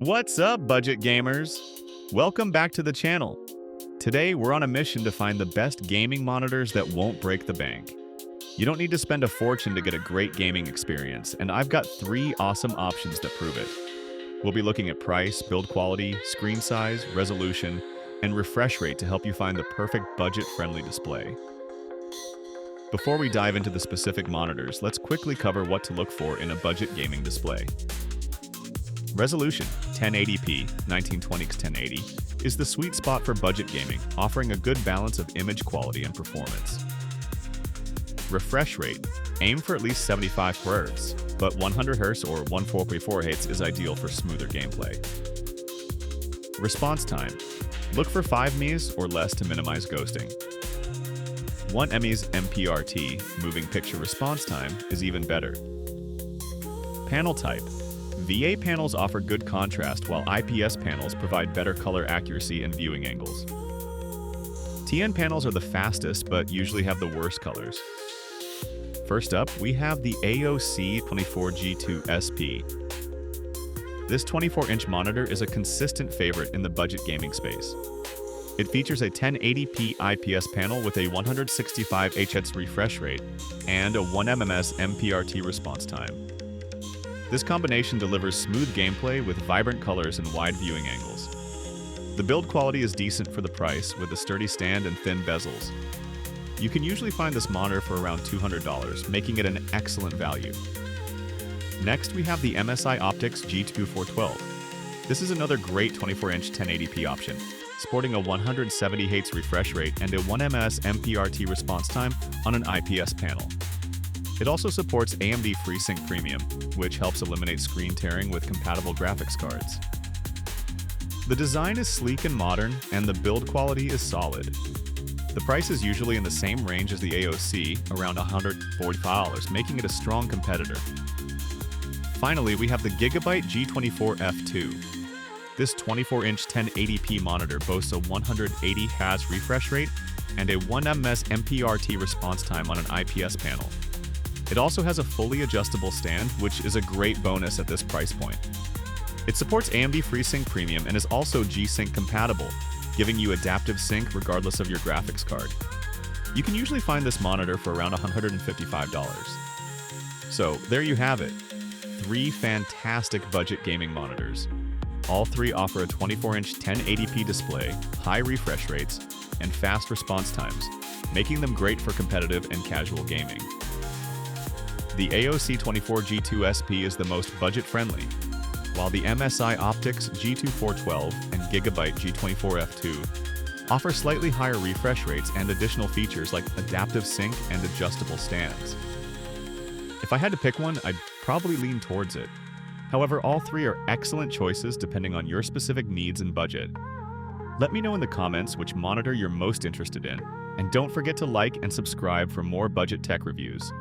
What's up, budget gamers? Welcome back to the channel. Today, we're on a mission to find the best gaming monitors that won't break the bank. You don't need to spend a fortune to get a great gaming experience, and I've got 3 awesome options that prove it. We'll be looking at price, build quality, screen size, resolution, and refresh rate to help you find the perfect budget-friendly display. Before we dive into the specific monitors, let's quickly cover what to look for in a budget gaming display. Resolution 1080p 1920x1080 is the sweet spot for budget gaming, offering a good balance of image quality and performance. Refresh rate: aim for at least 75 Hz, but 100 Hz or 1434 Hz is ideal for smoother gameplay. Response time: look for 5 ms or less to minimize ghosting. 1 ms MPRT, moving picture response time, is even better. Panel type: VA panels offer good contrast, while IPS panels provide better color accuracy and viewing angles. TN panels are the fastest, but usually have the worst colors. First up, we have the AOC G2412 This 24-inch monitor is a consistent favorite in the budget gaming space. It features a 1080p IPS panel with a 165 Hz refresh rate and a 1 ms MPRT response time. This combination delivers smooth gameplay with vibrant colors and wide viewing angles. The build quality is decent for the price, with a sturdy stand and thin bezels. You can usually find this monitor for around $200, making it an excellent value. Next, we have the MSI Optix G2412. This is another great 24-inch 1080p option, sporting a 170 Hz refresh rate and a 1 ms MPRT response time on an IPS panel. It also supports AMD FreeSync Premium, which helps eliminate screen tearing with compatible graphics cards. The design is sleek and modern, and the build quality is solid. The price is usually in the same range as the AOC, around $140, making it a strong competitor. Finally, we have the Gigabyte G24F. This 24-inch 1080p monitor boasts a 180 Hz refresh rate and a 1 ms MPRT response time on an IPS panel. It also has a fully adjustable stand, which is a great bonus at this price point. It supports AMD FreeSync Premium and is also G-Sync compatible, giving you adaptive sync regardless of your graphics card. You can usually find this monitor for around $155. So there you have it, 3 fantastic budget gaming monitors. All 3 offer a 24-inch 1080p display, high refresh rates, and fast response times, making them great for competitive and casual gaming. The AOC 24G2SP is the most budget-friendly, while the MSI Optix G2412 and Gigabyte G24F offer slightly higher refresh rates and additional features like adaptive sync and adjustable stands. If I had to pick one, I'd probably lean towards it. However, all 3 are excellent choices depending on your specific needs and budget. Let me know in the comments which monitor you're most interested in, and don't forget to like and subscribe for more budget tech reviews.